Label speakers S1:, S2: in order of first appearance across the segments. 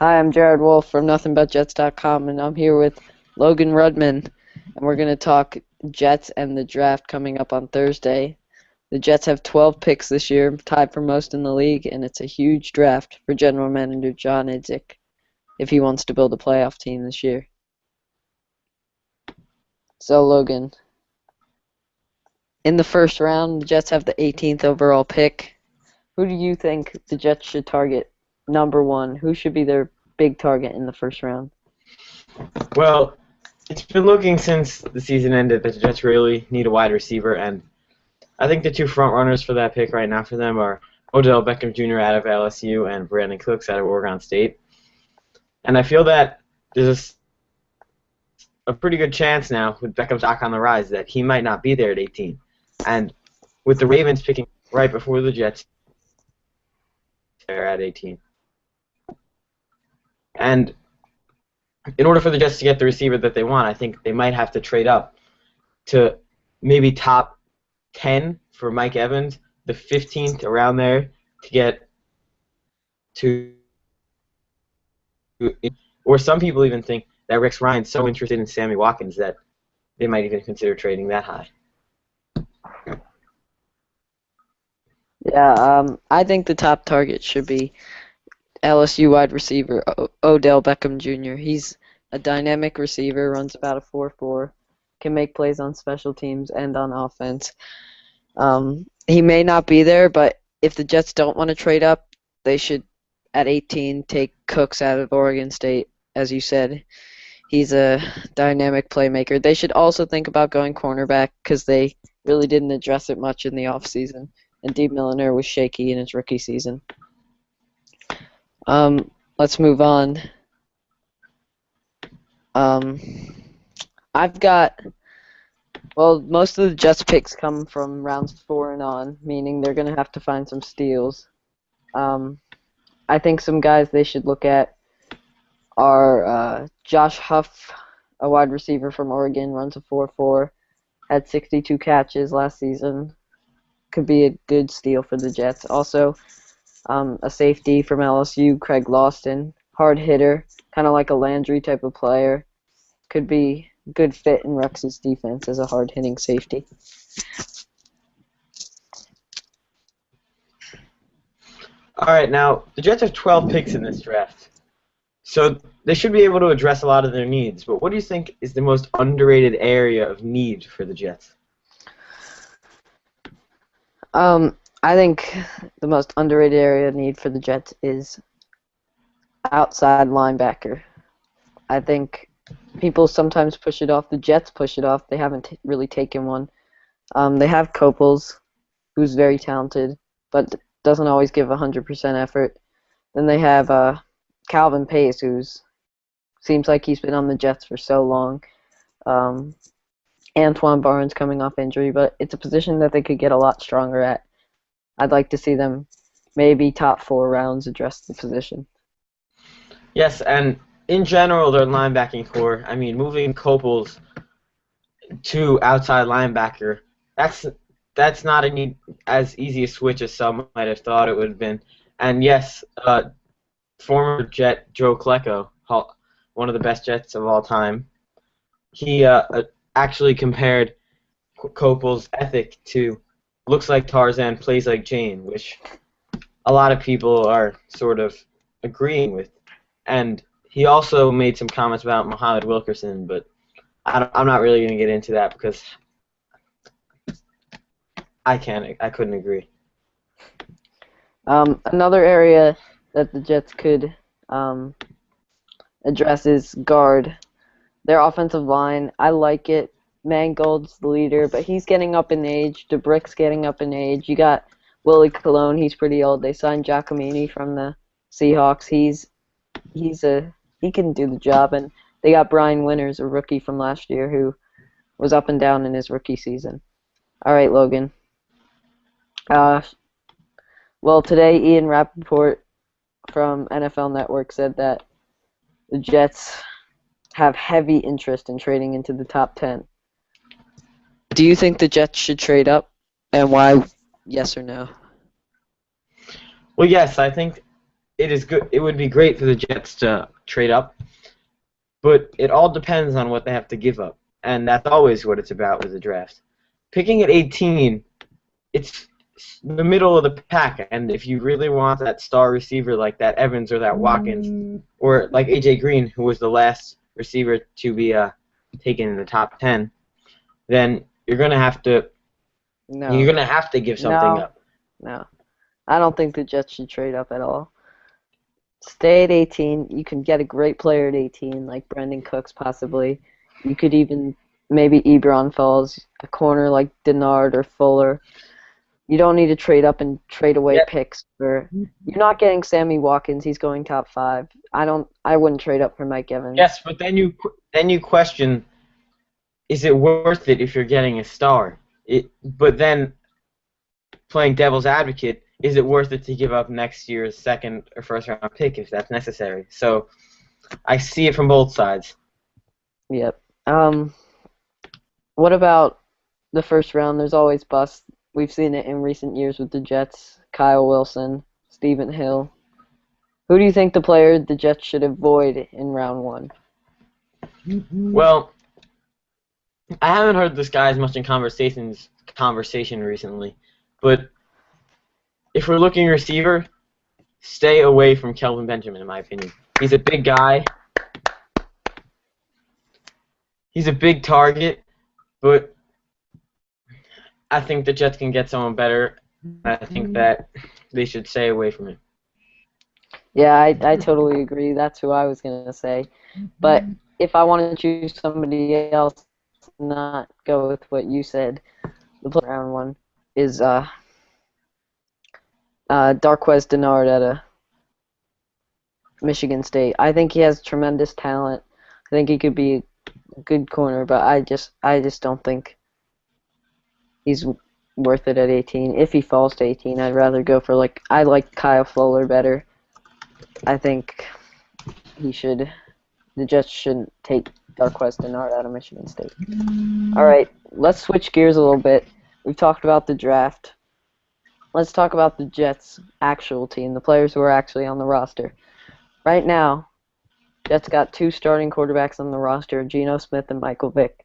S1: Hi, I'm Jared Wolf from NothingButJets.com, and I'm here with Logan Rudman, and we're going to talk Jets and the draft coming up on Thursday. The Jets have 12 picks this year, tied for most in the league, and it's a huge draft for General Manager John Idzik if he wants to build a playoff team this year. So, Logan, in the first round, the Jets have the 18th overall pick. Who do you think the Jets should target? Number one, who should be their big target in the first round?
S2: Well, it's been looking since the season ended that the Jets really need a wide receiver, and I think the two front runners for that pick right now for them are Odell Beckham Jr. out of LSU and Brandon Cooks out of Oregon State. And I feel that there's a pretty good chance now with Beckham's stock on the rise that he might not be there at 18. And with the Ravens picking right before the Jets, they're at 18. And in order for the Jets to get the receiver that they want, I think they might have to trade up to maybe top 10 for Mike Evans, the 15th around there to get to, or some people even think that Rex Ryan's so interested in Sammy Watkins that they might even consider trading that high.
S1: Yeah, I think the top target should be LSU wide receiver Odell Beckham Jr. He's a dynamic receiver, runs about a 4.4, can make plays on special teams and on offense. He may not be there, but if the Jets don't want to trade up, they should, at 18, take Cooks out of Oregon State. As you said, he's a dynamic playmaker. They should also think about going cornerback because they really didn't address it much in the offseason, and Dee Milliner was shaky in his rookie season. Let's move on. Most of the Jets picks come from rounds 4 and on, meaning they're going to have to find some steals. I think some guys they should look at are Josh Huff, a wide receiver from Oregon, runs a 4.4, had 62 catches last season. Could be a good steal for the Jets. Also, a safety from LSU, Craig Lawson, hard hitter, kind of like a Landry type of player. Could be a good fit in Rex's defense as a hard-hitting safety.
S2: All right, now, the Jets have 12 picks in this draft, so they should be able to address a lot of their needs. But what do you think is the most underrated area of need for the Jets?
S1: I think the most underrated area of need for the Jets is outside linebacker. I think people sometimes push it off. The Jets push it off. They haven't really taken one. They have Copels, who's very talented, but doesn't always give 100% effort. Then they have Calvin Pace, who seems like he's been on the Jets for so long. Antoine Barnes coming off injury, but it's a position that they could get a lot stronger at. I'd like to see them maybe top 4 rounds address the position.
S2: Yes, and in general, their linebacking core, I mean, moving Copels to outside linebacker, that's not as easy a switch as some might have thought it would have been. And yes, former Jet Joe Klecko, one of the best Jets of all time, he actually compared Copel's ethic to looks like Tarzan, plays like Jane, which a lot of people are sort of agreeing with. And he also made some comments about Muhammad Wilkerson, but I'm not really going to get into that because I couldn't agree.
S1: Another area that the Jets could address is guard. Their offensive line, I like it. Mangold's the leader, but he's getting up in age. DeBrick's getting up in age. You got Willie Colon, he's pretty old. They signed Giacomini from the Seahawks. He can do the job, and they got Brian Winters, a rookie from last year, who was up and down in his rookie season. All right, Logan. Today Ian Rappaport from NFL Network said that the Jets have heavy interest in trading into the top 10. Do you think the Jets should trade up, and why? Yes or no?
S2: Well, yes, I think it is good. It would be great for the Jets to trade up, but it all depends on what they have to give up, and that's always what it's about with the draft. Picking at 18, it's the middle of the pack, and if you really want that star receiver like that Evans or that Watkins, or like A.J. Green, who was the last receiver to be taken in the top 10, then you're gonna have to
S1: No,
S2: give something
S1: no,
S2: up.
S1: no. I don't think the Jets should trade up at all. Stay at 18. You can get a great player at 18, like Brendan Cooks possibly. You could even maybe Ebron Falls, a corner like Denard or Fuller. You don't need to trade up and trade away
S2: Yep.
S1: picks for. You're not getting Sammy Watkins. He's going top 5. I wouldn't trade up for Mike Evans.
S2: Yes, but then you question, is it worth it if you're getting a star? But then playing devil's advocate, is it worth it to give up next year's second or first round pick if that's necessary? So I see it from both sides.
S1: Yep. What about the first round? There's always busts. We've seen it in recent years with the Jets. Kyle Wilson, Stephen Hill. Who do you think the player the Jets should avoid in round 1?
S2: Well, I haven't heard this guy as much in conversation recently, but if we're looking receiver, stay away from Kelvin Benjamin, in my opinion. He's a big guy. He's a big target, but I think the Jets can get someone better. I think that they should stay away from him.
S1: Yeah, I totally agree. That's who I was going to say. But if I want to choose somebody else, not go with what you said, the player round 1 is Darqueze Denard at Michigan State. I think he has tremendous talent. I think he could be a good corner, but I just don't think he's worth it at 18. If he falls to 18, I'd rather go for I like Kyle Fuller better. I think the Jets shouldn't take Darqueze Denard out of Michigan State. All right, let's switch gears a little bit. We've talked about the draft. Let's talk about the Jets' actual team, the players who are actually on the roster. Right now, Jets got 2 starting quarterbacks on the roster, Geno Smith and Michael Vick.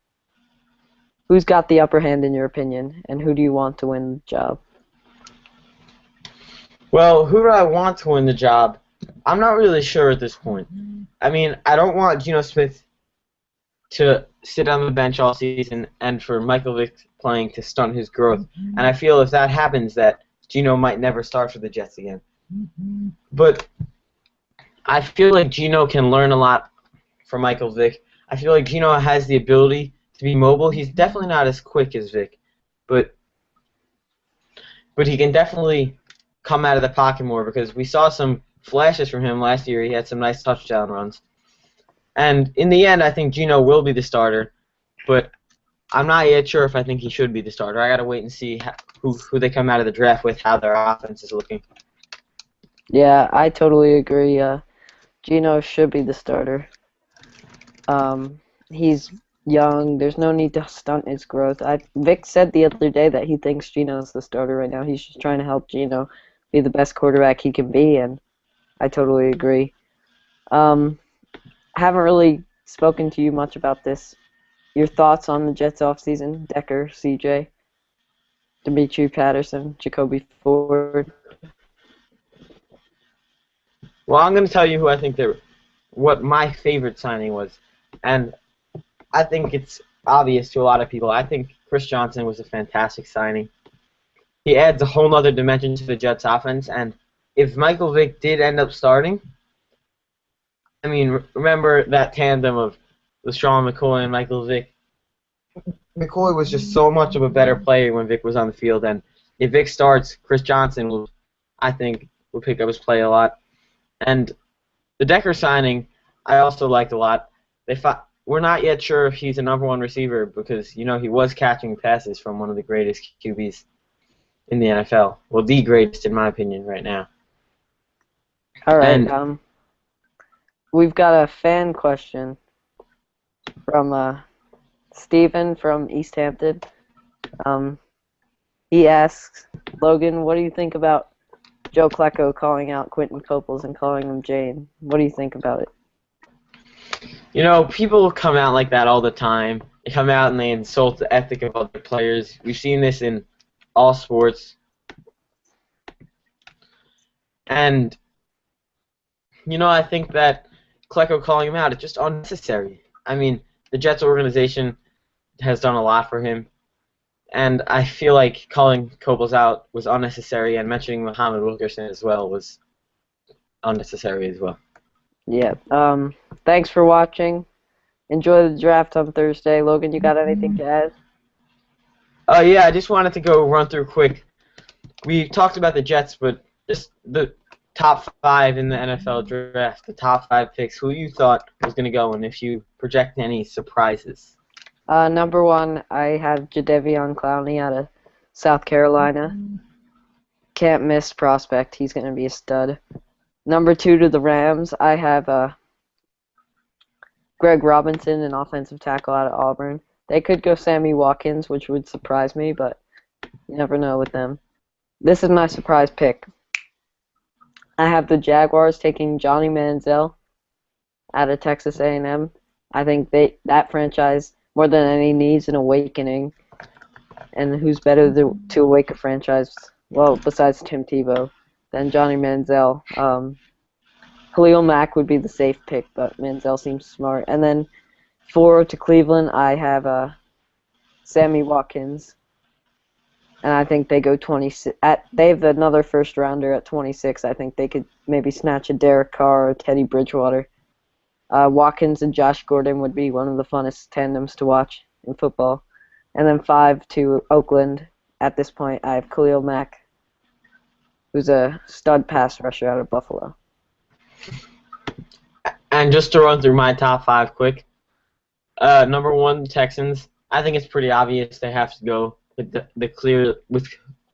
S1: Who's got the upper hand in your opinion, and who do you want to win the job?
S2: Well, who do I want to win the job? I'm not really sure at this point. I mean, I don't want Geno Smith to sit on the bench all season and for Michael Vick playing to stunt his growth. And I feel if that happens that Geno might never start for the Jets again. But I feel like Geno can learn a lot from Michael Vick. I feel like Geno has the ability to be mobile. He's definitely not as quick as Vick, but he can definitely come out of the pocket more because we saw some flashes from him last year. He had some nice touchdown runs. And in the end, I think Geno will be the starter, but I'm not yet sure if I think he should be the starter. I got to wait and see who they come out of the draft with, how their offense is looking.
S1: Yeah, I totally agree. Geno should be the starter. He's young. There's no need to stunt his growth. Vic said the other day that he thinks Geno's the starter right now. He's just trying to help Geno be the best quarterback he can be, and I totally agree. Haven't really spoken to you much about this. Your thoughts on the Jets offseason? Decker, CJ, Demetri Patterson, Jacoby Ford.
S2: Well, I'm going to tell you who I think what my favorite signing was, and I think it's obvious to a lot of people. I think Chris Johnson was a fantastic signing. He adds a whole other dimension to the Jets offense, and if Michael Vick did end up starting, I mean, remember that tandem of LeSean McCoy and Michael Vick? McCoy was just so much of a better player when Vick was on the field, and if Vick starts, Chris Johnson I think, will pick up his play a lot. And the Decker signing, I also liked a lot. We're not yet sure if he's a number 1 receiver because, he was catching passes from one of the greatest QBs in the NFL. Well, the greatest, in my opinion, right now.
S1: All right. We've got a fan question from Steven from East Hampton. He asks, Logan, what do you think about Joe Klecko calling out Quentin Copels and calling him Jane. What do you think about it?
S2: You know, people come out like that all the time. They come out and they insult the ethic of other players. We've seen this in all sports. And, you know, I think that Klecko calling him out is just unnecessary. I mean, the Jets organization has done a lot for him. And I feel like calling Copels out was unnecessary, and mentioning Muhammad Wilkerson as well was unnecessary as well.
S1: Yeah. Thanks for watching. Enjoy the draft on Thursday. Logan, you got anything to add?
S2: Yeah, I just wanted to go run through quick. We talked about the Jets, but just the top 5 in the NFL draft, the top 5 picks, who you thought was going to go, and if you project any surprises.
S1: Number 1, I have Jadeveon Clowney out of South Carolina. Can't miss prospect. He's going to be a stud. Number 2 to the Rams, I have Greg Robinson, an offensive tackle out of Auburn. They could go Sammy Watkins, which would surprise me, but you never know with them. This is my surprise pick. I have the Jaguars taking Johnny Manziel out of Texas A&M. I think that franchise, more than any, needs an awakening. And who's better to awake a franchise, well, besides Tim Tebow, than Johnny Manziel? Khalil Mack would be the safe pick, but Manziel seems smart. And then 4 to Cleveland, I have Sammy Watkins. And I think they go 26. They have another first rounder at 26. I think they could maybe snatch a Derek Carr or Teddy Bridgewater. Watkins and Josh Gordon would be one of the funnest tandems to watch in football. And then 5 to Oakland. At this point, I have Khalil Mack, who's a stud pass rusher out of Buffalo.
S2: And just to run through my top 5 quick. Number 1, Texans. I think it's pretty obvious they have to go with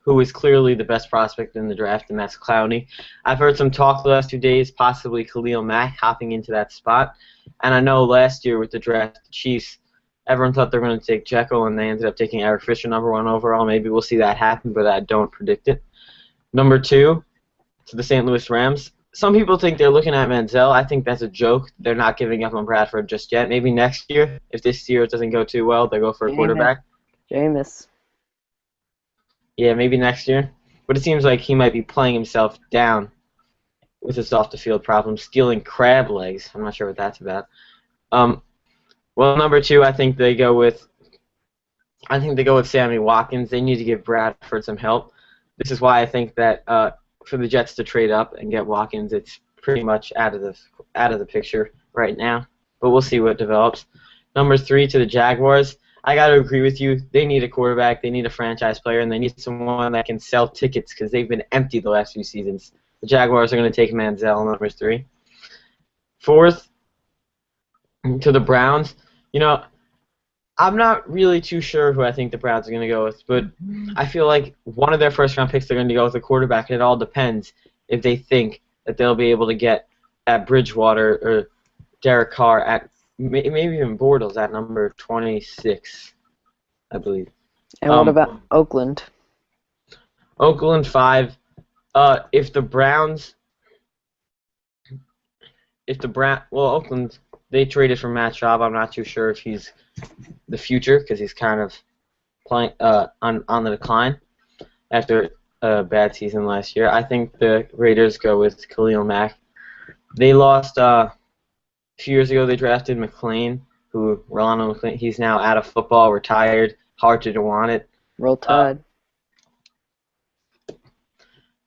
S2: who is clearly the best prospect in the draft, and that's Clowney. I've heard some talk the last 2 days, possibly Khalil Mack hopping into that spot. And I know last year with the draft, the Chiefs, everyone thought they were going to take Jekyll, and they ended up taking Eric Fisher number 1 overall. Maybe we'll see that happen, but I don't predict it. Number 2, to the St. Louis Rams. Some people think they're looking at Manziel. I think that's a joke. They're not giving up on Bradford just yet. Maybe next year, if this year it doesn't go too well, they go for a quarterback.
S1: Jameis.
S2: Yeah, maybe next year. But it seems like he might be playing himself down with his off-the-field problems, stealing crab legs. I'm not sure what that's about. Well, number 2, I think they go with Sammy Watkins. They need to give Bradford some help. This is why I think that for the Jets to trade up and get Watkins, it's pretty much out of the picture right now. But we'll see what develops. Number 3 to the Jaguars. I got to agree with you. They need a quarterback, they need a franchise player, and they need someone that can sell tickets because they've been empty the last few seasons. The Jaguars are going to take Manziel, number 3. 4th, to the Browns. You know, I'm not really too sure who I think the Browns are going to go with, but I feel like one of their first-round picks they're going to go with a quarterback, and it all depends if they think that they'll be able to get at Bridgewater or Derek Carr at maybe even Bortles at number 26, I believe.
S1: And what about Oakland?
S2: Oakland 5. Oakland, they traded for Matt Schaub. I'm not too sure if he's the future because he's kind of playing on the decline after a bad season last year. I think the Raiders go with Khalil Mack. They lost a few years ago. They drafted McClain, Rolando McClain. He's now out of football, retired. Hard to want it.
S1: Roll Tide.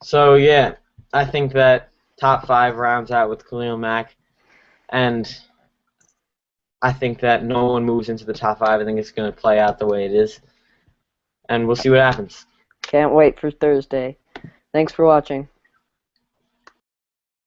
S2: So yeah, I think that top 5 rounds out with Khalil Mack, and I think that no one moves into the top 5. I think it's going to play out the way it is, and we'll see what happens.
S1: Can't wait for Thursday. Thanks for watching.